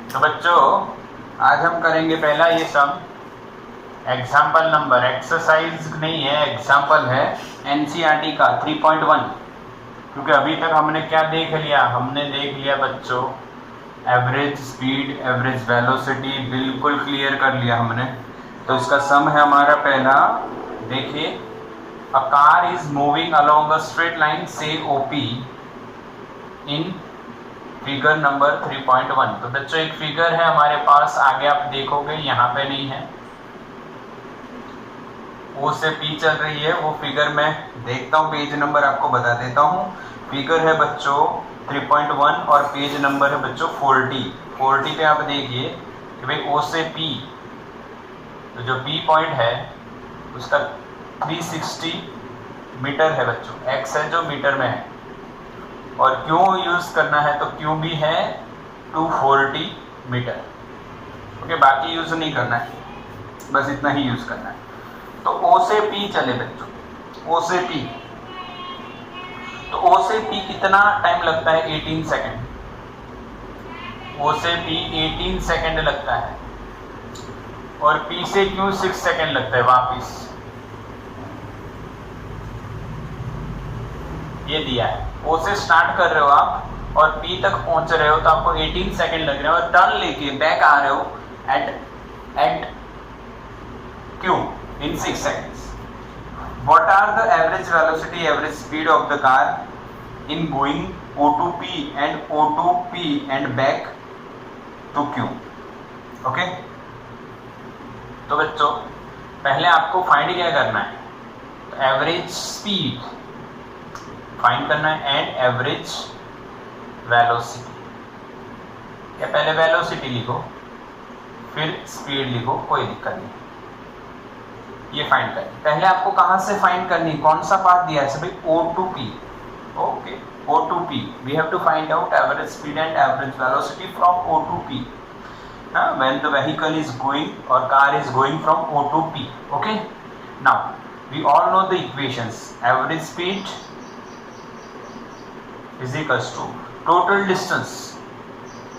तो बच्चों आज हम करेंगे पहला ये सम, एग्जाम्पल नंबर, एक्सरसाइज नहीं है, एग्जाम्पल है एनसीईआरटी का 3.1। क्योंकि अभी तक हमने क्या देख लिया, हमने देख लिया बच्चों एवरेज स्पीड, एवरेज वेलोसिटी, बिल्कुल क्लियर कर लिया हमने। तो इसका सम है हमारा पहला, देखिए, a car is moving along a straight line से ओपी इन फिगर नंबर 3.1। तो बच्चों एक फिगर है हमारे पास, आगे आप देखोगे यहाँ पे नहीं है, ओ से पी चल रही है वो फिगर। मैं देखता हूँ पेज नंबर आपको बता देता हूँ। फिगर है बच्चों 3.1 और पेज नंबर है बच्चों 40 पे आप देखिए कि भाई ओ से पी, तो जो पी पॉइंट है उसका 360 मीटर है बच्चों, एक्स है जो मीटर में है, और क्यों यूज करना है तो क्यों भी है 240 मीटर। ओके, बाकी यूज नहीं करना है, बस इतना ही यूज करना है। तो ओ से पी चले बच्चों, ओ से पी, तो ओ से पी कितना टाइम लगता है, 18 सेकेंड। ओ से पी 18 सेकेंड लगता है, और पी से क्यों 6 सेकेंड लगता है वापिस, ये दिया है। ओ से स्टार्ट कर रहे हो आप और पी तक पहुंच रहे हो तो आपको 18 सेकेंड लग रहे हैं, और टर्न लेके बैक आ रहे हो eight Q in 6 seconds. What are the average velocity, average speed of the car in going O to P and O to P and back to Q? Okay? तो बच्चों पहले आपको फाइंड क्या करना है, तो एवरेज स्पीड फाइंड करना है एंड एवरेज वेलोसिटी। या पहले वेलोसिटी लिखो फिर स्पीड लिखो, कोई दिक्कत नहीं। ये फाइंड करें, पहले आपको कहां से फाइंड करनी, कौन सा पाथ दिया है भाई, O to P। Okay, O to P, we have to find out average speed and average velocity from O to P when the vehicle is going or car is going from O to P. Okay, now we all know the equations. Average speed is equals to total distance,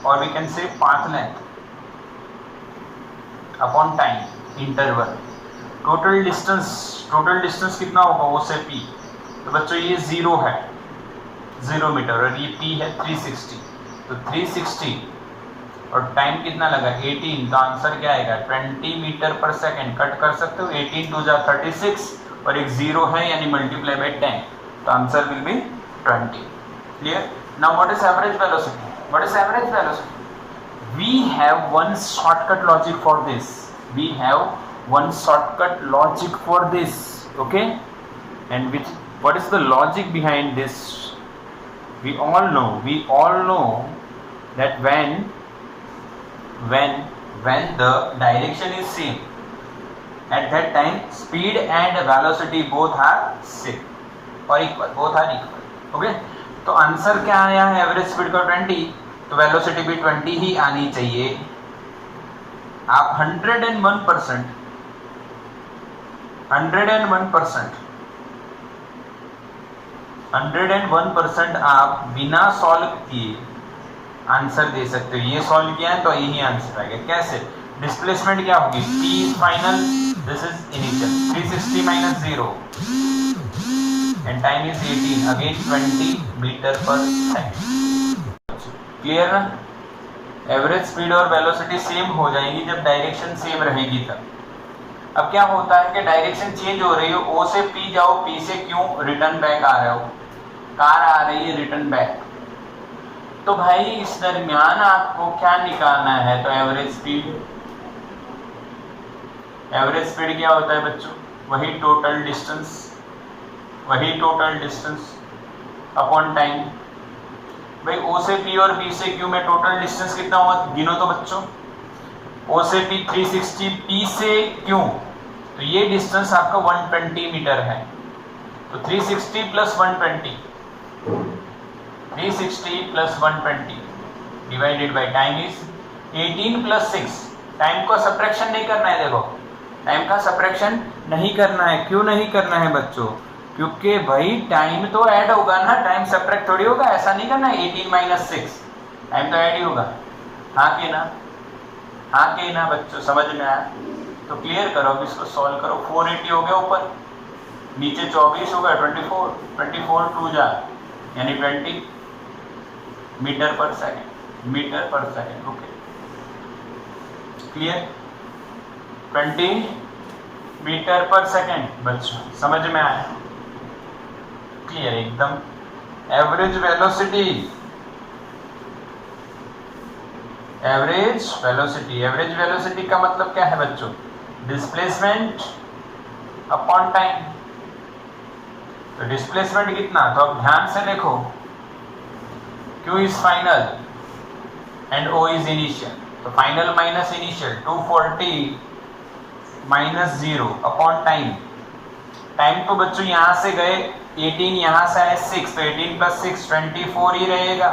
or we can say path length upon time interval। Total distance कितना होगा ओ से P, तो बच्चों ये 0 है, 0 metre, और ये P है 360, तो 360 और टाइम कितना लगा 18, तो आंसर क्या आएगा 20 मीटर पर सेकेंड। कट कर सकते हो, 18 2 जा 36 और एक 0 है यानी मल्टीप्लाई बाय 10, तो answer will be 20। Clear? Now what is average velocity? What is average velocity? We have one shortcut logic for this, we have one shortcut logic for this, okay? And what is the logic behind this? We all know that when the direction is same, at that time speed and velocity both are same or equal, both are equal। okay, तो answer क्या आया है, average speed का 20, तो velocity भी 20 ही आनी चाहिए। आप 101% आप बिना सॉल्व किए आंसर दे सकते हो। ये सॉल्व किया है तो यही आंसर आएगा। कैसे? डिस्प्लेसमेंट क्या होगी, P is final, this is initial, 360 minus 0 and time is 18, again 20 metre per second. Clear ना? एवरेज स्पीड और वेलोसिटी सेम हो जाएंगी जब डायरेक्शन सेम रहेगी तब। अब क्या होता है कि डायरेक्शन चेंज हो रही हो, ओ से पी जाओ, पी से क्यों रिटर्न बैक आ रहे हो, कार आ रही है रिटर्न बैक, तो भाई इस दरमियान आपको क्या निकालना है, तो एवरेज स्पीड। एवरेज स्पीड क्या होता है बच्चों, वही टोटल डिस्टेंस अपॉन टाइम। भाई ओ से पी और पी से क्यू में टोटल डिस्टेंस कितना हुआ, गिनो तो बच्चों। ओ से पी 360, पी से क्यों, तो ये डिस्टेंस आपका 120 मीटर है, तो 360 plus 120, 360 plus 120 divided by time is 18 plus 6। Time को सब्ट्रैक्शन नहीं करना है, देखो टाइम का सब्ट्रैक्शन नहीं करना है। क्यों नहीं करना है बच्चों, क्योंकि भाई टाइम तो ऐड होगा ना, टाइम सब्ट्रैक्ट थोड़ी होगा, ऐसा नहीं करना है 18 माइनस 6, टाइम तो ऐड ही होगा। हाँ कि ना? हाँ कि ना बच्चों, समझ में आया? तो क्लियर करो, अब इसको सॉल्व करो। 480 हो गया ऊपर, नीचे 24 होगा, 24 24 2 जा यानी 20 metre per second, metre per second. Okay clear? 20 metre per second बच्चों, समझ में आया? क्लियर एकदम। Average velocity, average velocity, average velocity का मतलब क्या है बच्चों? Displacement upon time. तो डिस्प्लेसमेंट कितना? तो अब ध्यान से देखो, Q is final and O is initial. तो final minus initial 240 minus 0 upon time. Time तो बच्चों यहां से गए 18, यहां से आए 6, तो 18 प्लस 6 24 ही रहेगा।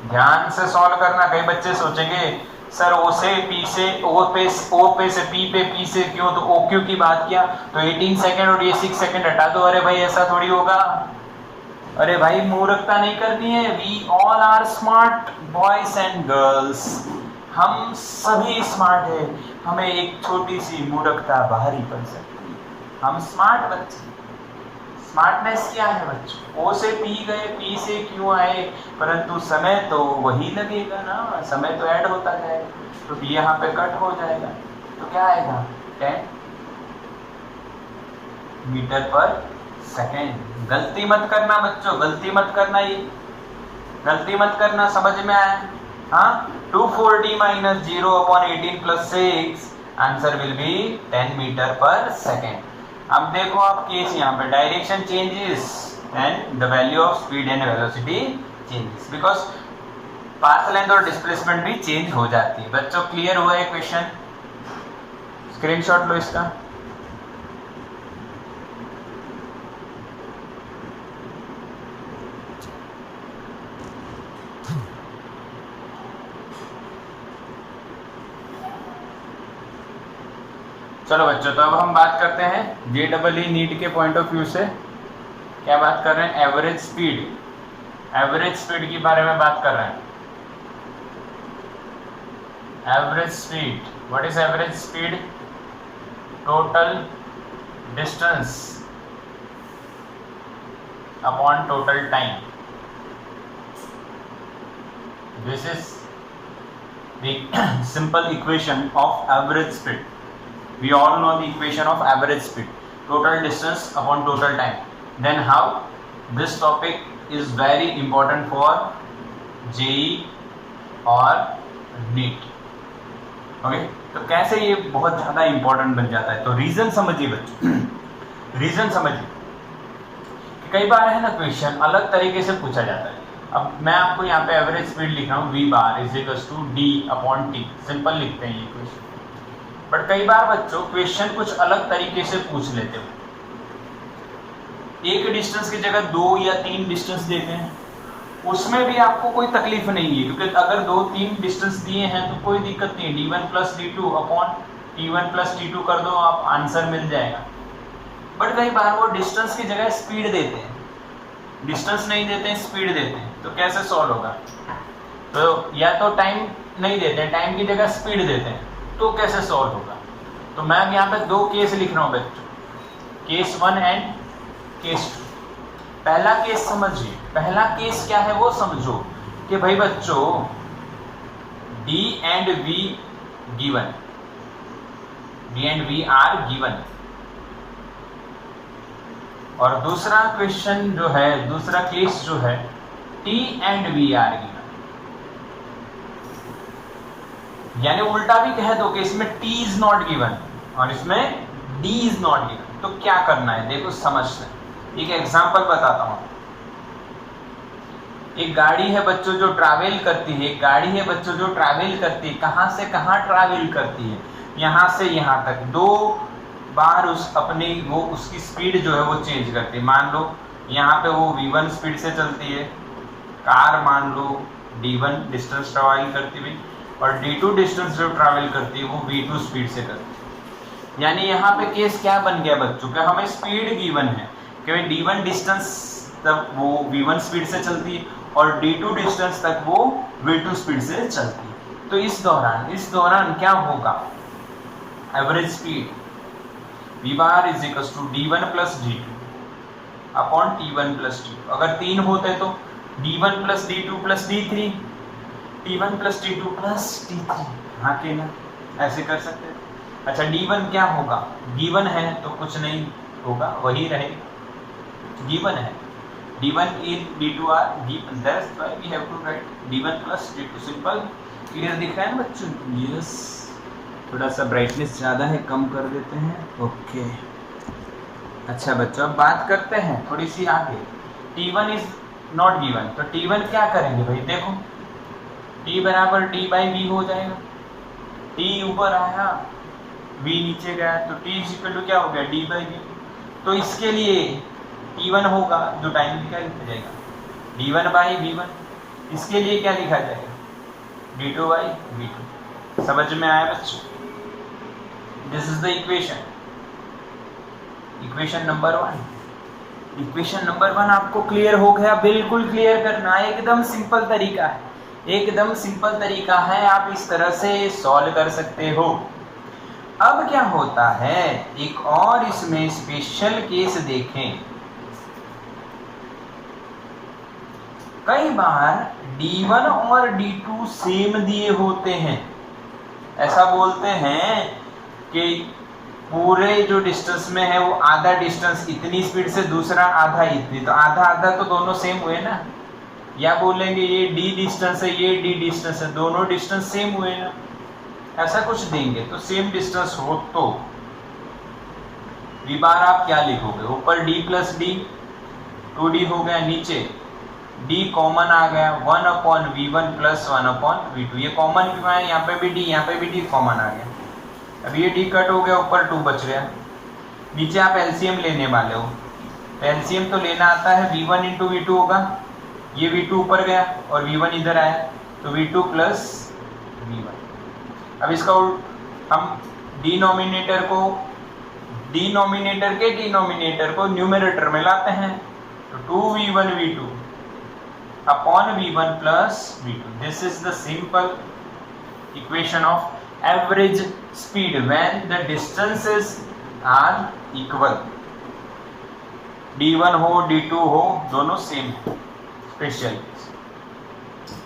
ध्यान से सॉल्व करना। कई बच्चे सोचेंगे सर ओ से पी से ओ पे से पी से क्यों, तो ओ क्यू की बात किया तो 18 सेकंड और ये 6 सेकंड हटा दो। अरे भाई ऐसा थोड़ी होगा। अरे भाई मूर्खता नहीं करनी है। We all are smart boys and girls, हम सभी स्मार्ट है। हमें एक छोटी सी मूर्खता बाहरी पड़ सकती है। हम स्मार्ट बच्चे। स्मार्टनेस क्या है बच्चों? ओ से पी गए, पी से क्यों आए, परंतु समय तो वही लगेगा ना, समय तो ऐड होता जाएगा, तो पी यहाँ पे कट हो जाएगा, तो क्या आएगा 10 मीटर पर सेकेंड। गलती मत करना बच्चों, गलती मत करना, ये गलती मत करना, समझ में आया? हाँ, 240 minus 0 upon 18 plus 6, answer will be 10 metre per second. अब देखो आप केस यहाँ पे, direction changes and the value of speed and velocity changes, because path length और डिस्प्लेसमेंट भी चेंज हो जाती है। बच्चों क्लियर हुआ है क्वेश्चन? स्क्रीनशॉट लो इसका। चलो बच्चों, तो अब हम बात करते हैं JEE नीट के पॉइंट ऑफ व्यू से। क्या बात कर रहे हैं? एवरेज स्पीड, एवरेज स्पीड के बारे में बात कर रहे हैं। Average speed, what is average speed? Total distance upon total time. This is the simple equation of average speed. We all know the equation of average speed, total distance upon total time. Then how this topic is very important for JEE और NEET. Okay? तो कैसे ये बहुत ज़्यादा important बन जाता है? तो रीज़न समझिए बच्चों, रीज़न समझिए। कई बार है ना क्वेश्चन अलग तरीके से पूछा जाता है। अब मैं आपको यहाँ पे एवरेज स्पीड लिख रहा हूँ, V bar is equals to D upon T, simple लिखते हैं ये क्वेश्चन। बट कई बार बच्चों क्वेश्चन कुछ अलग तरीके से पूछ लेते हो। एक डिस्टेंस की जगह 2 या 3 डिस्टेंस देते हैं, उसमें भी आपको कोई तकलीफ नहीं है, क्योंकि अगर 2-3 डिस्टेंस दिए हैं तो कोई दिक्कत नहीं। D1 plus D2 upon T1 plus T2 कर दो, आप आंसर मिल जाएगा। बट कई बार वो डिस्टेंस की जगह स्पीड देते हैं, डिस्टेंस नहीं देते हैं, स्पीड देते हैं, तो कैसे सॉल्व होगा? तो या तो टाइम नहीं देते हैं, टाइम की जगह स्पीड देते हैं, तो कैसे सॉल्व होगा? तो मैं यहाँ पे 2 केस लिख रहा हूँ बच्चों, केस 1 एंड केस 2। पहला केस समझिए, पहला केस क्या है वो समझो कि भाई बच्चों D and V given, D and V are given, और दूसरा क्वेश्चन जो है, दूसरा केस जो है T and V are given. यानी उल्टा भी कह दो कि इसमें T इज नॉट गिवन और इसमें D इज नॉट गिवन। तो क्या करना है देखो, समझते हैं। एक एग्जांपल बताता हूं। एक गाड़ी है बच्चों जो ट्रैवल करती है, एक गाड़ी है बच्चों जो ट्रैवल करती है। कहां से कहां ट्रैवल करती है? यहां से यहां तक। 2 बार उस अपनी वो उसकी स्पीड जो है वो चेंज करती है। मान लो यहाँ पे वो V1 स्पीड से चलती है, कार मान लो D1 डिस्टेंस ट्रैवल करती हुई, और D2 डिस्टेंस जो ट्रैवल करती है वो V2 स्पीड से करती है। यानी यहाँ पे केस क्या बन गया बच्चों कि हमें स्पीड गिवन है कि D1 डिस्टेंस तब वो V1 स्पीड से चलती है और d2 डिस्टेंस तक वो v2 स्पीड से चलती है। तो इस दौरान क्या होगा, average speed v bar is equal to d1 plus d2 upon t1 plus t2। अगर 3 होते तो d1 plus d2 plus d3, t1 plus t2 plus t3। हाँ के ना, ऐसे कर सकते हैं। अच्छा d1 क्या होगा, गिवन है तो कुछ नहीं होगा, वही रहेगा, गिवन है। d1 in d2 are given, that's why we have to write d1 plus d2। Simple, clear दिख रहा है ना बच्चों? यस, थोड़ा सा ब्राइटनेस ज़्यादा है, कम कर देते हैं। ओके अच्छा बच्चों, अब बात करते हैं थोड़ी सी आगे। t1 इज नॉट गिवन, तो t1 क्या करेंगे भाई, देखो t बराबर d बाई v हो जाएगा। t ऊपर आया, v नीचे गया, तो t इज इक्वल टू क्या हो गया, d बाई v। तो इसके लिए t1 होगा जो टाइम क्या लिखा जाएगा, d1 बाई v1। इसके लिए क्या लिखा जाएगा, d2 बाई v2। समझ में आया बच्चों? This is the equation number 1। Equation number 1 आपको क्लियर हो गया? बिल्कुल क्लियर करना, एकदम सिंपल तरीका है, एकदम सिंपल तरीका है, आप इस तरह से सॉल्व कर सकते हो। अब क्या होता है, एक और इसमें स्पेशल केस देखें। कई बार d1 और d2 सेम दिए होते हैं, ऐसा बोलते हैं कि पूरे जो डिस्टेंस में है वो आधा डिस्टेंस इतनी स्पीड से, दूसरा आधा इतनी, तो आधा आधा तो दोनों सेम हुए ना। या बोलेंगे ये d डिस्टेंस है, ये d डिस्टेंस है, दोनों डिस्टेंस सेम हुए ना, ऐसा कुछ देंगे। तो सेम डिस्टेंस हो तो v बार आप क्या लिखोगे, ऊपर d प्लस d, 2d हो गया, नीचे d कॉमन आ गया, 1 upon v1 plus 1 upon v2। ये कॉमन क्यों है, यहाँ पे भी d, यहाँ पे भी d कॉमन आ गया। अब ये d कट हो गया, ऊपर 2 बच गया। नीचे आप एलसीएम लेने वाले हो, तो एलसीएम तो लेना आता है, v1 इंटू v2 होगा, ये v2 ऊपर गया और v1 इधर आया, तो v2 प्लस v1। अब इसका हम डिनोमिनेटर के डिनोमिनेटर को न्यूमरेटर में लाते हैं, तो 2v1 v2 upon v1 plus v2। this is the simple equation of average speed when the distances are equal, d1 हो d2 हो दोनों सेम है। स्पेशल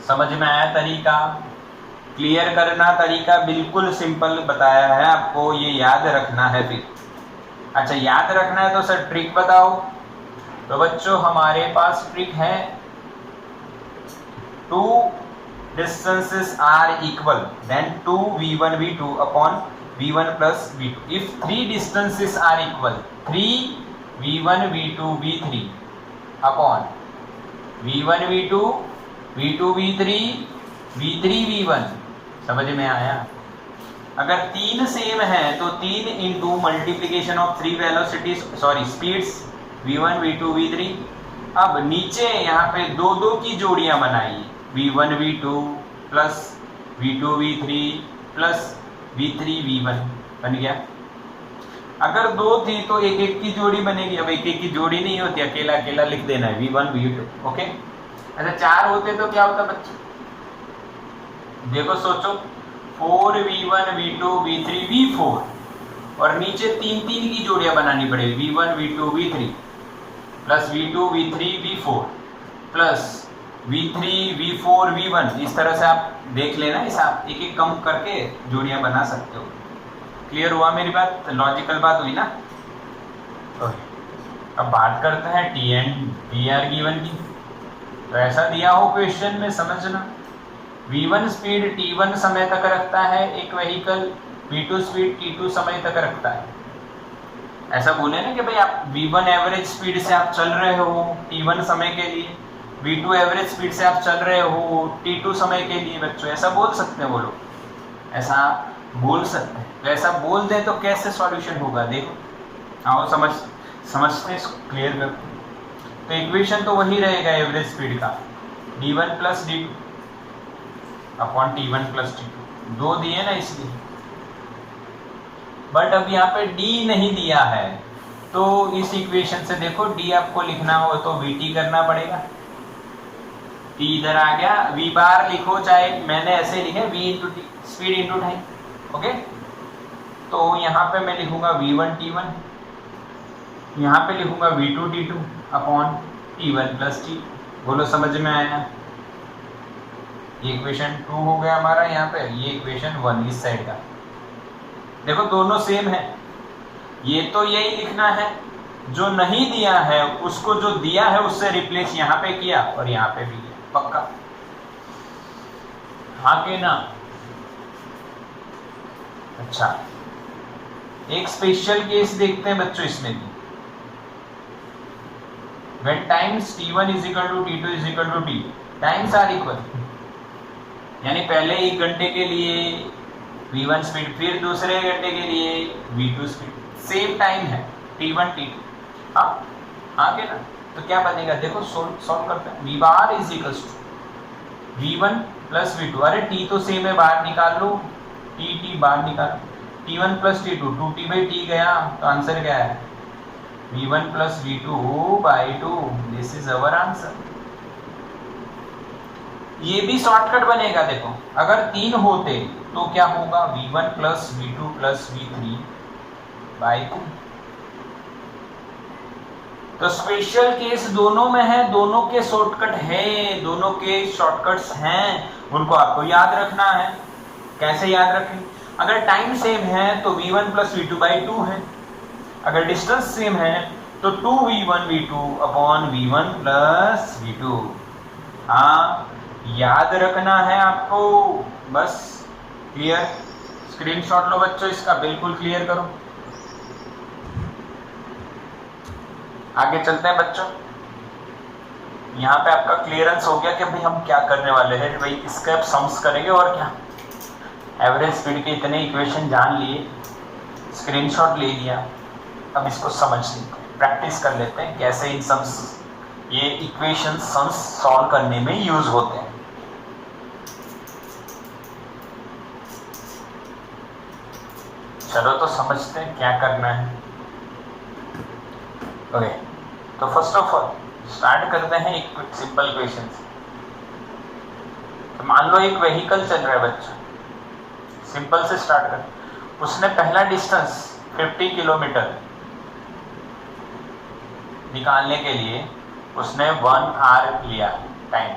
समझ में आया तरीका? क्लियर करना, तरीका बिल्कुल सिंपल बताया है आपको, ये याद रखना है। फिर अच्छा याद रखना है तो सर ट्रिक बताओ। तो बच्चों हमारे पास ट्रिक है, 2 distances are equal then 2v1 v2 upon v1 plus v2। if 3 distances are equal, 3v1 v2 v3 upon v1 v2 v2 v3 v3 v1। समझ में आया? अगर 3 सेम है तो 3 into multiplication of 3 velocities, sorry speeds, v1 v2 v3। अब नीचे यहाँ पे 2 की जोड़ियां बनाई, v1 v2 plus v2 v3 plus v3 v1 बन गया। अगर 2 थी तो 1 की जोड़ी बनेगी। अब 1 की जोड़ी नहीं होती, अकेला अकेला लिख देना है v1 v2। ओके अच्छा 4 होते तो क्या होता बच्चे, देखो सोचो, 4v1 v2 v3 v4 और नीचे 3 की जोड़ियां बनानी पड़ेगी, v1 v2 v3 plus v2 v3 v4 plus v3 v4 v1। इस तरह से आप देख लेना, इस आप एक कम करके जोड़ियां बना सकते हो। क्लियर हुआ मेरी बात? लॉजिकल बात हुई ना? अब बात करते हैं T and V are given की। तो ऐसा दिया हो क्वेश्चन में, समझना, v1 स्पीड t1 समय तक रखता है एक व्हीकल, v2 स्पीड t2 समय तक रखता है। ऐसा बोले ना कि भाई आप v1 एवरेज स्पीड से आप चल रहे हो t1 समय के लिए, v2 एवरेज स्पीड से आप चल रहे हो t2 समय के लिए। बच्चों ऐसा बोल सकते हैं वो लोग, ऐसा बोल सकते हैं। तो ऐसा बोल दें तो कैसे सॉल्यूशन होगा, देखो आओ समझते हैं, क्लियर करते हैं। तो इक्वेशन तो वही रहेगा एवरेज स्पीड का, d1 plus d2 upon t1 plus t2। 2 दिए ना इसलिए, बट अब यहाँ पे d नहीं दिया है, तो इस इक्वेशन से देखो d आपको लिखना हो तो vt करना पड़ेगा। टी इधर आ गया, वी बार लिखो, चाहे मैंने ऐसे लिखे V into T, speed into time. Okay, तो यहाँ पे मैं लिखूंगा v1 t1, यहाँ पे लिखूंगा v2 t2 upon t1 plus t। बोलो समझ में आया? ये इक्वेशन 2 हो गया हमारा यहाँ पे, ये इक्वेशन 1 इस साइड का। देखो दोनों सेम है, ये तो यही लिखना है, जो नहीं दिया है उसको जो दिया है उससे रिप्लेस यहाँ पे किया और यहाँ पे भी किया, पक्का? हाँ के ना? अच्छा, एक स्पेशल केस देखते हैं बच्चों इसमें भी। when times t1 is equal to t2 is equal to t, times are equal, यानी पहले 1 घंटे के लिए v1 स्पीड, फिर दूसरे घंटे के लिए v2 स्पीड, सेम टाइम है t1 t2। हाँ हाँ के ना? तो क्या बनेगा देखो, सॉल्व करते हैं। v bar is equals to v1 plus v2, अरे t तो सेम है, बाहर निकाल लो, t बाहर निकालो, t1 plus t2, 2t by t गया, तो आंसर क्या है? v1 plus v2 by 2, this is our answer. ये भी शॉर्टकट बनेगा। देखो अगर 3 होते तो क्या होगा? v1 plus v2 plus v3 by 2। तो स्पेशल केस दोनों में है, दोनों के शॉर्टकट है, दोनों के शॉर्टकट्स हैं, उनको आपको याद रखना है। कैसे याद रखें? अगर टाइम सेम है तो v1 प्लस v2 बाई 2 है, अगर डिस्टेंस सेम है तो 2v1 v2 upon v1 plus v2। हाँ याद रखना है आपको, बस। क्लियर? स्क्रीनशॉट लो बच्चों इसका, बिल्कुल क्लियर करो। आगे चलते हैं बच्चों। यहाँ पे आपका क्लियरेंस हो गया कि भाई हम क्या करने वाले हैं, भाई इसके अब सम्स करेंगे और क्या। एवरेज स्पीड के इतने इक्वेशन जान लिए, स्क्रीनशॉट ले लिया, अब इसको समझने प्रैक्टिस कर लेते हैं कैसे इन सम्स, ये इक्वेशन सम्स सॉल्व करने में यूज होते हैं। चलो तो समझते हैं क्या करना है। ओके, तो फर्स्ट ऑफ ऑल स्टार्ट करते हैं एक सिंपल क्वेश्चन से। तो मान लो एक व्हीकल चल रहा है बच्चा, सिंपल से स्टार्ट कर। उसने पहला डिस्टेंस 50 किलोमीटर निकालने के लिए उसने 1 आवर लिया टाइम।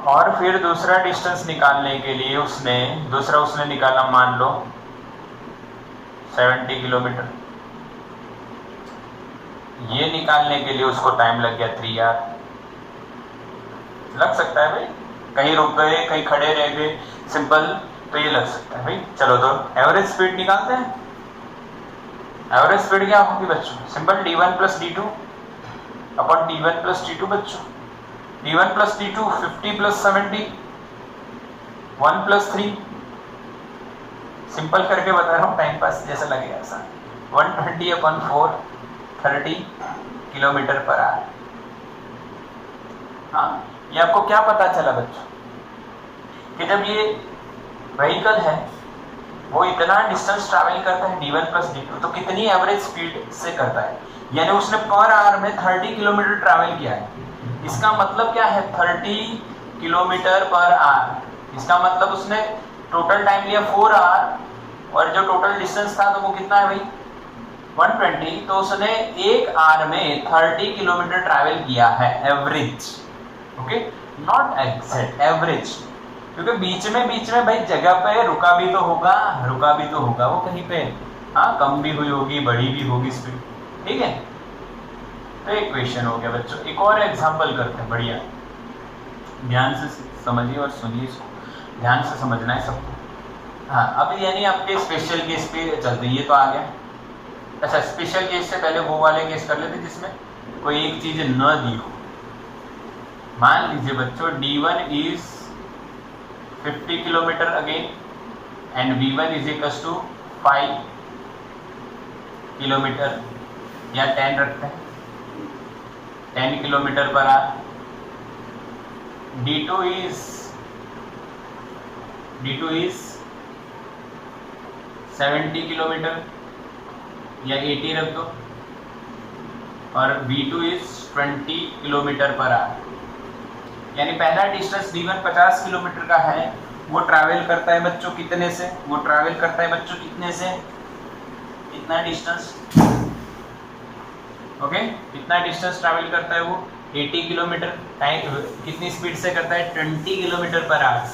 और फिर दूसरा डिस्टेंस निकालने के लिए उसने निकाला मान लो 70 किलोमीटर। ये निकालने के लिए उसको टाइम लग गया 3 आवर। लग सकता है भाई, कहीं रुक गए, कहीं खड़े रह गए, सिंपल, तो ये लग सकता है भाई। चलो तो एवरेज स्पीड निकालते हैं। एवरेज स्पीड क्या होगी बच्चों? Simple d1 plus d2 upon d1 plus d2 बच्चों। d1 plus d2 50 plus 70 1 plus 3, simple करके बता रहा हूँ, टाइम पास जैसा लगेगा ऐसा। 120 अपॉन 4 30 किलोमीटर पर आवर। हाँ, ये आपको क्या पता चला बच्चों कि जब ये व्हीकल है वो इतना डिस्टेंस ट्रैवल करता है d1 प्लस d2, तो कितनी एवरेज स्पीड से करता है? यानी उसने पर आवर में 30 किलोमीटर ट्रैवल किया है। इसका मतलब क्या है? 30 किलोमीटर पर आवर। इसका मतलब उसने टोटल टाइम लिया 4 आवर, और जो टोटल डिस्टेंस था तो वो कितना है भाई? 120। तो उसने 1 आवर में 30 किलोमीटर ट्रैवल किया है, average. Okay, not exact, average, क्योंकि बीच में भाई जगह पे रुका भी तो होगा वो कहीं पे। हाँ, कम भी हुई होगी, बड़ी भी होगी स्पीड, ठीक है। तो एक क्वेश्चन हो गया बच्चों। एक और एग्जांपल करते हैं, बढ़िया ध्यान से समझिए और सुनिए, इसको ध्यान से समझना है सबको। हाँ, अब यानी आपके स्पेशल केस पे चलते, ये तो आ गया। अच्छा, स्पेशल केस से पहले वो वाले केस कर लेते जिसमें कोई एक चीज न दी हो। मान लीजिए बच्चों d1 is 50 kilometre again and v1 is equals to 5 kilometre, या 10 रखते हैं, 10 kilometre per our. d2 is 70 kilometre, या 80 रख दो, और v2 is 20 kilometre per our. यानी पहला डिस्टेंस d1 50 किलोमीटर का है, वो ट्रैवल करता है बच्चों कितने से, वो ट्रैवल करता है बच्चों कितने से, कितना डिस्टेंस, ओके कितना डिस्टेंस ट्रैवल करता है वो 80 किलोमीटर। टाइम कितनी स्पीड से करता है 20 किलोमीटर पर आवर।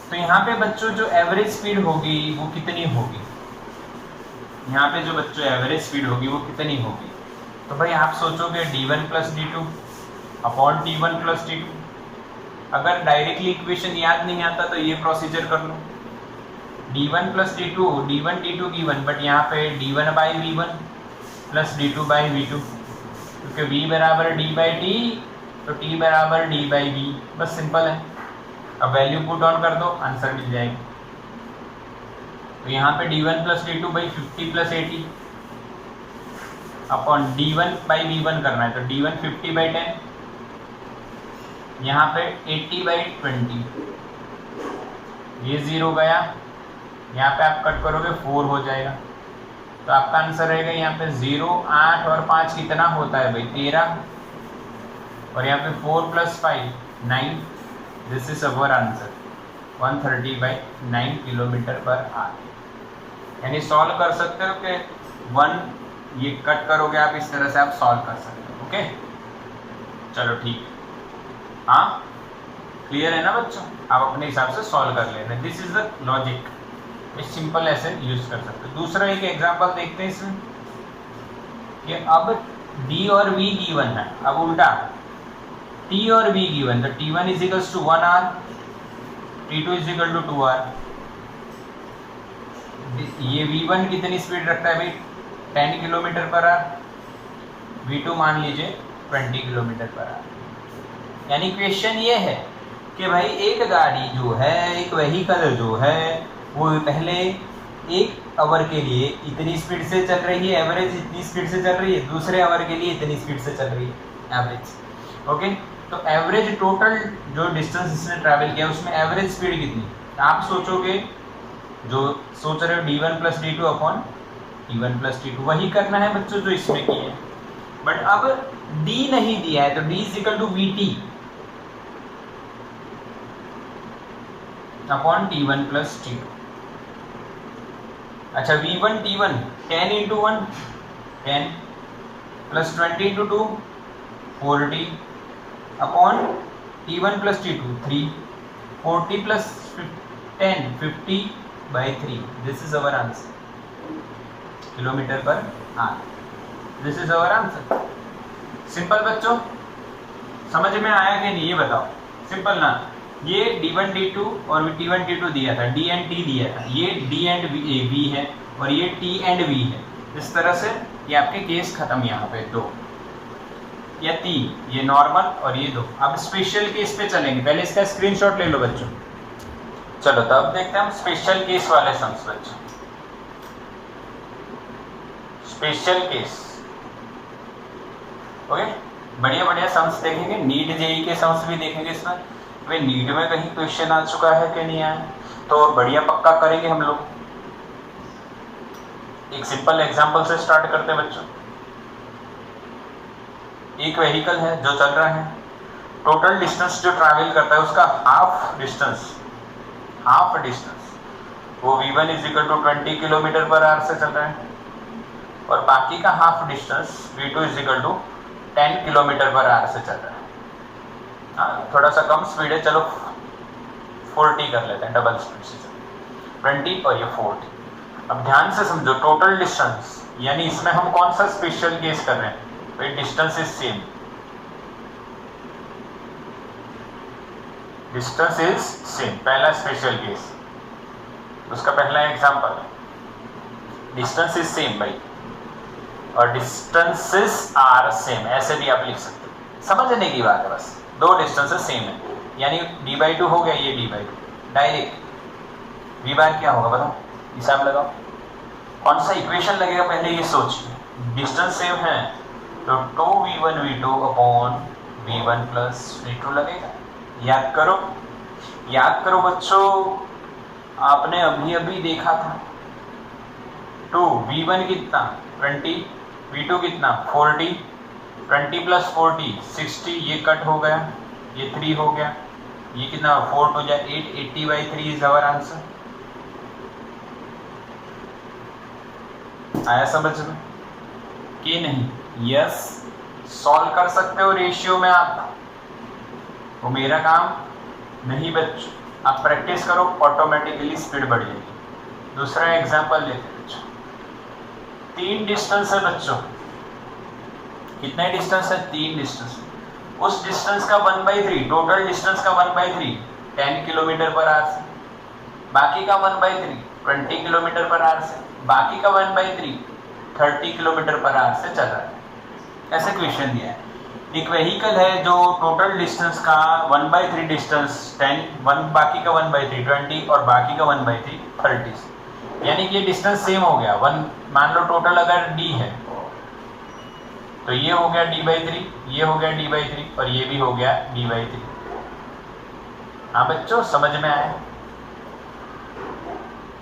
तो यहाँ पे बच्चों जो एवरेज स्पीड होगी वो कितनी होगी, यहाँ पे जो बच्चों एवरेज स्पीड होगी वो कितनी होगी। तो भाई आप सोचोगे d1 plus d2 upon t1 plus t2। अगर डायरेक्टली इक्वेशन याद नहीं आता तो ये प्रोसीजर कर लो, d1 plus d2 d1 d2 given, but यहाँ पे d1 by v1 plus d2 by v2, क्योंकि v बराबर d बाई t तो t बराबर d बाई v, बस सिंपल है। अब वैल्यू पुट ऑन कर दो, आंसर मिल जाएगा। तो यहाँ पे d1 plus d2 by 50 plus 80 upon d1 by v1 करना है, तो d1 50 बाई 10, यहाँ पे 80 बाई 20, ये 0 गया, यहाँ पे आप कट करोगे 4 हो जाएगा। तो आपका आंसर रहेगा यहाँ पे 0, 8 और 5 कितना होता है भाई 13, और यहाँ पे 4 plus 5 9। This is our answer 130 by 9 kilometre per our. यानी सॉल्व कर सकते हो कि 1 ये कट करोगे आप, इस तरह से आप सॉल्व कर सकते हो। ओके चलो ठीक, हाँ क्लियर है ना बच्चों, आप अपने हिसाब से सॉल्व कर लेना। दिस इज द लॉजिक, इस सिंपल ऐसे यूज कर सकते हो। दूसरा एक एग्जांपल देखते हैं इसमें कि अब d और v गिवन है, अब उल्टा t और v गिवन, तो t1 is equals to 1 hour, t2 is equal to 2 hour. ये v1 कितनी स्पीड रखता है भाई 10 किलोमीटर पर आवर, v2 मान लीजिए 20 किलोमीटर पर आवर। यानी क्वेश्चन ये है कि भाई एक गाड़ी जो है, एक व्हीकल जो है, वो पहले 1 आवर के लिए इतनी स्पीड से चल रही है, एवरेज इतनी स्पीड से चल रही है, दूसरे आवर के लिए इतनी स्पीड से चल रही है एवरेज। ओके तो एवरेज टोटल जो डिस्टेंस इसने ट्रैवल किया उसमें एवरेज स्पीड कितनी, आप सोचोगे जो सोच रहे हो d1 plus d2 upon t1 plus t2, वही करना है बच्चों जो इसमें किया है। बट अब d नहीं दिया है तो d is equal to vt upon t1 plus t2। अच्छा v1 t1 10 into 1 10 plus 20 into 2 40 upon t1 plus t2 3 40 plus 10 50 by 3। This is our answer kilometre per hour. This is our answer. Simple बच्चों, समझ में आया कि नहीं ये बताओ, simple ना। ये d1 d2 और t1 t2 दिया था, d एंड t दिया था, ये d एंड v है और ये t एंड v है। इस तरह से ये आपके केस खत्म, यहाँ पे 2 या 3, ये नॉर्मल और ये 2। अब स्पेशल केस पे चलेंगे, पहले इसका स्क्रीनशॉट ले लो बच्चों। चलो तब देखते हैं हम स्पेशल केस वाले सम्स बच्चों। स्पेशल केस ओके, बढ़िया बढ़िया सम्स देखेंगे, नीट जेई के सम्स भी देखेंगे इसमें। भाई नीट में कहीं क्वेश्चन आ चुका है कि नहीं आया, तो बढ़िया पक्का करेंगे हम लोग। एक सिंपल एग्जांपल से स्टार्ट करते हैं बच्चों। एक व्हीकल है जो चल रहा है, टोटल डिस्टेंस जो ट्रैवल करता है उसका हाफ डिस्टेंस वो v1 is equal to 20 kilometre per hour से चल रहा है, और बाकी का half distance v2 is equal to 10 kilometre per hour से चल रहा है। थोड़ा सा कम स्पीड है, चलो 40 कर लेते हैं, डबल स्पीड से 20 और ये 40। अब ध्यान से समझो, टोटल डिस्टेंस यानी इसमें हम कौन सा स्पेशल केस कर रहे हैं भाई, distance is same, distance is same, पहला स्पेशल केस, उसका पहला एग्जांपल डिस्टेंस इज सेम भाई, और डिस्टेंसेस आर सेम, ऐसे भी आप लिख सकते हो। समझने की बात है बस, 2 डिस्टेंसेस सेम है, यानी d/2 हो गया, ये d/2 डायरेक्ट। v बार क्या होगा बताओ, हिसाब लगाओ, कौन सा इक्वेशन लगेगा पहले ये सोचिए। डिस्टेंस सेम है तो 2v1 v2 upon v1 plus v2 लगेगा। याद करो बच्चों, आपने अभी अभी देखा था 2v1 कितना 20 v2 कितना 40, 20 प्लस 40 60, ये कट हो गया, ये 3 हो गया, ये कितना 4 हो जाए 8, 80/3 इज आवर आंसर। आया समझ में कि नहीं? यस, सॉल्व कर सकते हो रेशियो में आप, वो मेरा काम नहीं बच्चों, आप प्रैक्टिस करो, ऑटोमेटिकली स्पीड बढ़ जाएगी। दूसरा एग्जांपल लेते हैं बच्चों, 3 डिस्टेंस है बच्चों, कितने डिस्टेंस है? 3 डिस्टेंस। उस डिस्टेंस का 1/3, टोटल डिस्टेंस का 1/3 10 किलोमीटर पर आवर से, बाकी का 1/3 20 किलोमीटर पर आवर से, बाकी का 1/3 30 किलोमीटर पर आवर से चल रहा है। ऐसे क्वेश्चन दिया है। एक व्हीकल है जो टोटल डिस्टेंस का 1/3 डिस्टेंस 10, बाकी का 1/3 20 और बाकी का 1/3 30, यानी कि ये डिस्टेंस सेम हो गया। मान लो टोटल अगर d है तो ये हो गया d/3, ये हो गया d/3 और ये भी हो गया d/3। हाँ बच्चों, समझ में आया?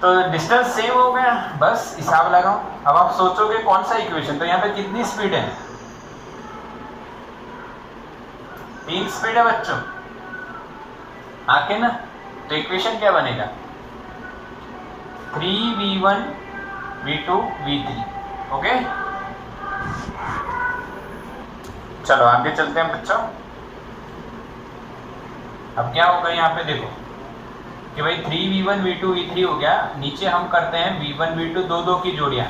तो डिस्टेंस सेम हो गया, बस हिसाब लगाओ। अब आप सोचोगे कौन सा इक्वेशन, तो यहाँ पे कितनी स्पीड है? 3 स्पीड है बच्चों, आके ना, तो इक्वेशन क्या बनेगा? 3v1 v2 v3। ओके, चलो आगे चलते हैं बच्चों। अब क्या होगा यहाँ पे देखो कि भाई 3v1 v2 v3 हो गया, नीचे हम करते हैं v1 v2 दो की जोड़ियाँ,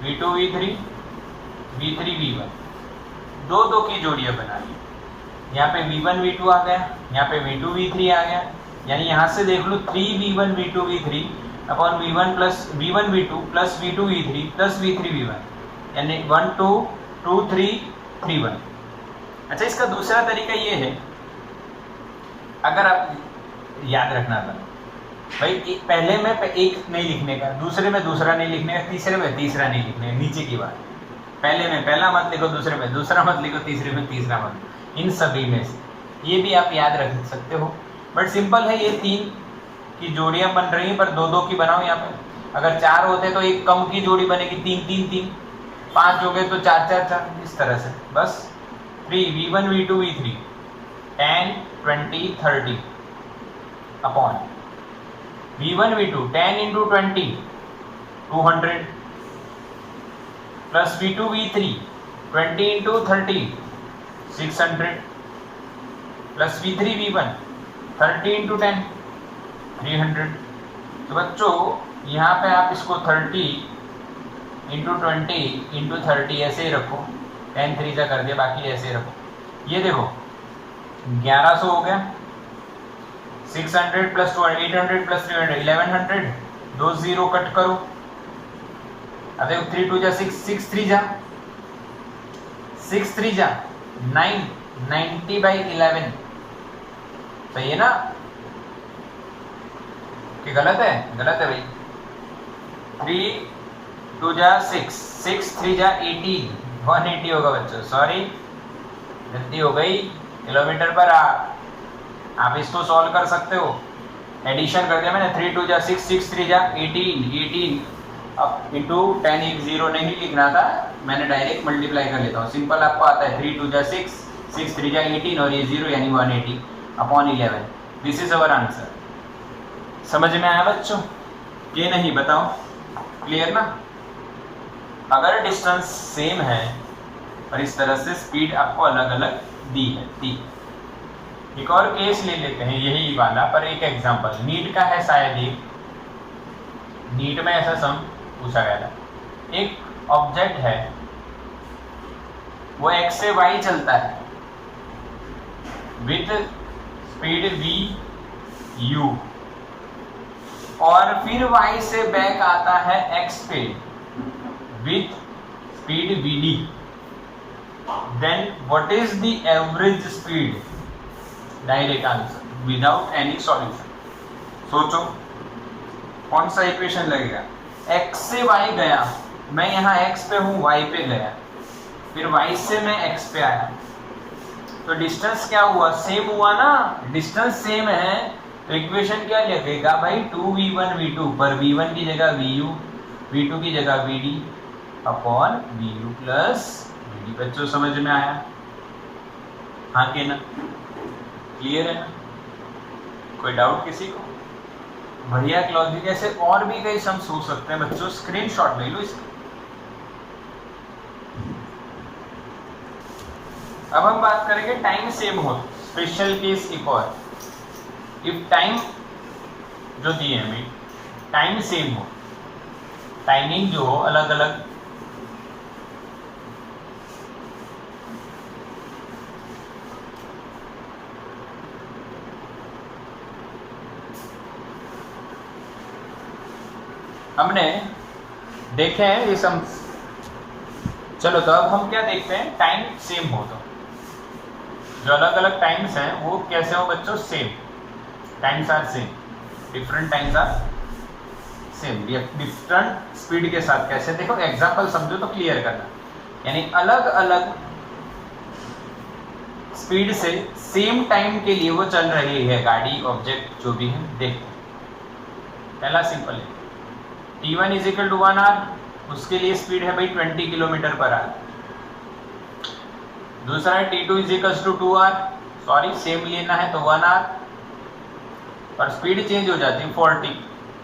v2 v3 v3 v1 दो की जोड़ियाँ बना ली। यहाँ पे v1 v2 आ गया, यहाँ पे v2 v3 आ गया, यानी यहाँ से देख लो 3v1 v2 v3 upon v1 v2 plus v2 v3 plus v3 v1, यानी 1 2 2 3 3 1। अच्छा, इसका दूसरा तरीका ये है, अगर आप याद रखना था भाई, पहले में एक नहीं लिखने का, दूसरे में दूसरा नहीं लिखने का, तीसरे में तीसरा नहीं लिखने का, नीचे की बात। पहले में पहला मत लिखो, दूसरे में दूसरा मत लिखो, तीसरे में तीसरा मत, इन सभी में से ये भी आप याद रख सकते हो। बट सिंपल है, ये 3 की जोड़ियां बन रही हैं, पर 2 की बनाओ। यहाँ पे अगर 4 होते तो एक कम की जोड़ी बनेगी, 3 3 3, 5 हो गए तो 4 4 4, इस तरह से। बस 3v1 v2 v3 10 20 30 upon v1 v2 10 into 20 200 plus v2 v3 20 into 30 600 plus v3 v1 30 into 10 300। तो बच्चों यहाँ पे आप इसको 30 into 20 into 30 ऐसे ही रखो, 10 3 जा कर दिया, बाकी ऐसे ही रखो। ये देखो 1100 हो गया, 600 प्लस 800 प्लस 300 1100, 2 0 कट करो। अब देखो 3 2 जा 6, 6 3 जा 6 3 जा 9, 90/11। सही है ना कि गलत है? गलत है भाई। 3 2 जा 6, 6 3 जा 18, 180 होगा बच्चों, सॉरी गलती हो गई, किलोमीटर पर आप इसको सॉल्व कर सकते हो। एडिशन कर दिया मैंने, 3 2 जा 6, 6 3 जा 18, अब इंटू 10 एक 0 नहीं लिखना था, मैंने डायरेक्ट मल्टीप्लाई कर लेता हूँ। सिंपल आपको आता है, 3 2 जा 6, 6 3 जा 18 और ये 0 यानी 180 upon 11। This is our answer. समझ में आया बच्चों? ये नहीं बताओ, क्लियर ना? अगर डिस्टेंस सेम है और इस तरह से स्पीड आपको अलग अलग दी है। एक और केस ले लेते हैं यही वाला, पर एक एग्जांपल नीट का है शायद, ये नीट में ऐसा सम पूछा गया था। एक ऑब्जेक्ट है, वो x से y चलता है विद स्पीड v u, और फिर y से बैक आता है x पे with speed vd, then what is the average speed? Direct answer without any solution. सोचो कौन सा इक्वेशन लगेगा? x से y गया, मैं यहाँ x पे हूँ, y पे गया, फिर y से मैं x पे आया, तो डिस्टेंस क्या हुआ? सेम हुआ ना? डिस्टेंस सेम है तो इक्वेशन क्या लगेगा भाई? 2v1 v2 पर v1 की जगह vu, v2 की जगह vd, upon V U plus V D. बच्चों समझ में आया? हाँ के ना? क्लियर है ना? कोई डाउट किसी को? बढ़िया लॉजिक। ऐसे और भी कई सम्स हो सकते हैं बच्चों, स्क्रीनशॉट ले लो इसका। अब हम बात करेंगे टाइम सेम हो, स्पेशल केस एक और। इफ टाइम जो दिए हमें टाइम सेम हो, टाइमिंग जो हो अलग अलग, हमने देखे हैं ये सम। चलो तो अब हम क्या देखते हैं, टाइम सेम हो तो जो अलग अलग टाइम्स हैं वो कैसे हो बच्चों? Same. Times are same, different times are same, different speed के साथ। कैसे? देखो एग्जांपल समझो तो क्लियर करना। यानी अलग अलग स्पीड से सेम टाइम के लिए वो चल रही है गाड़ी, ऑब्जेक्ट जो भी है। देखो पहला सिंपल है, T1 is equal to 1 are, उसके लिए स्पीड है भाई 20 किलोमीटर पर आवर। दूसरा है T2 is equal to 2 are, sorry same लेना है तो 1 आर, और स्पीड चेंज हो जाती है 40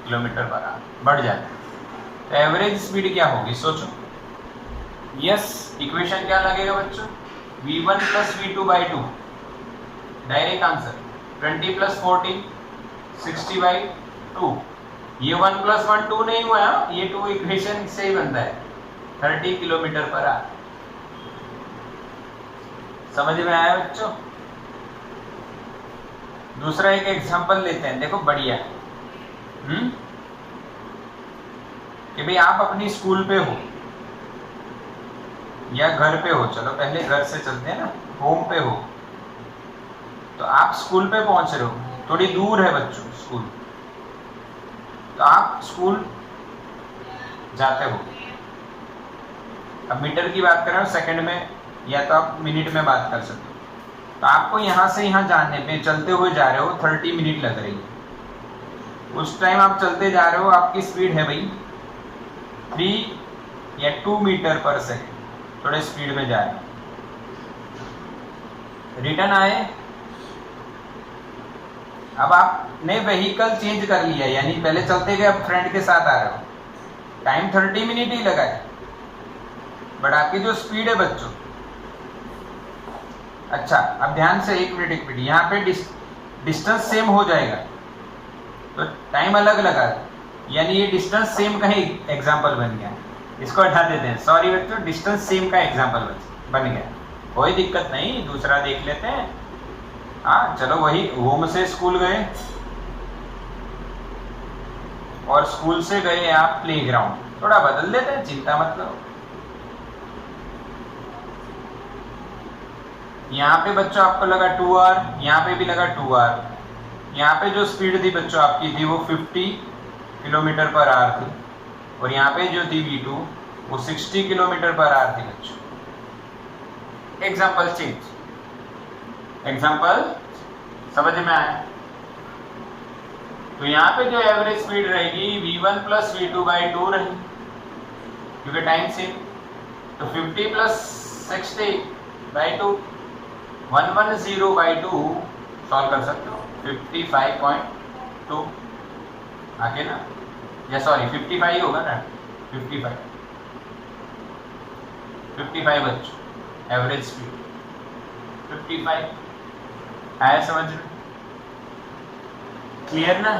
किलोमीटर पर आवर, बढ़ जाती है। तो एवरेज स्पीड क्या होगी सोचो? यस, इक्वेशन क्या लगेगा बच्चों? V1 plus V2 by 2, direct answer. 20 plus 40 60 by 2। ये 1 प्लस 1 2 नहीं हुआ, ये 2 इक्वेशन से ही बनता है 30 किलोमीटर पर आवर। समझ में आया बच्चों? दूसरा एक एग्जांपल लेते हैं, देखो बढ़िया। कि भाई आप अपनी स्कूल पे हो या घर पे हो, चलो पहले घर से चलते हैं ना, होम पे हो। तो आप स्कूल पे पहुंच रहे हो, थोड़ी दूर है बच्चों स्कूल, तो आप स्कूल जाते हो। अब मीटर की बात कर रहे हो, सेकंड में या तो आप मिनट में बात कर सकते हो। तो आपको यहाँ से यहाँ जाने पे चलते हुए जा रहे हो 30 मिनट लग रही है। उस टाइम आप चलते जा रहे हो, आपकी स्पीड है भाई 3 या 2 मीटर पर सेकेंड, थोड़े स्पीड में जा रहे हो। रिटर्न आए, अब आपने व्हीकल चेंज कर लिया, यानी पहले चलते गए, अब फ्रेंड के साथ आ रहे हो। टाइम 30 मिनट ही लगा है, बट आपकी जो स्पीड है बच्चों, अच्छा अब ध्यान से एक मिनट, यहाँ पे डिस्टेंस सेम हो जाएगा तो टाइम अलग लगा, यानी ये डिस्टेंस सेम का ही एग्जाम्पल बन गया। इसको हटा देते हैं, सॉरी बच्चों, डिस्टेंस सेम का एग्जाम्पल बन गया, कोई दिक्कत नहीं, दूसरा देख लेते हैं। हाँ चलो, वही होम से स्कूल गए और स्कूल से गए आप प्लेग्राउंड, थोड़ा बदल देते हैं, चिंता मत करो। यहाँ पे बच्चों आपको लगा 2 आर, यहाँ पे भी लगा 2 आर। यहाँ पे जो स्पीड थी बच्चों आपकी थी वो 50 किलोमीटर पर आवर थी, और यहाँ पे जो थी V2 वो 60 किलोमीटर पर आवर थी बच्चों। एग्जाम्पल चेंज, एग्जाम्पल समझ में आया? तो यहाँ पे जो एवरेज स्पीड रहेगी V1 प्लस V2 बाई 2 रहेगी, क्योंकि टाइम सेम। तो 50 प्लस 60 बाई 2, 110 बाई 2 सॉल्व कर सकते हो, 55.2 आगे ना, या सॉरी 55 ही होगा ना, 55 बच्चों एवरेज स्पीड 55 आया समझ में? क्लियर ना?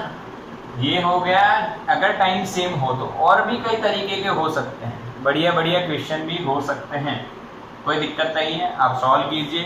ये हो गया अगर टाइम सेम हो तो। और भी कई तरीके के हो सकते हैं, बढ़िया बढ़िया क्वेश्चन भी हो सकते हैं, कोई दिक्कत नहीं है, आप सॉल्व कीजिए।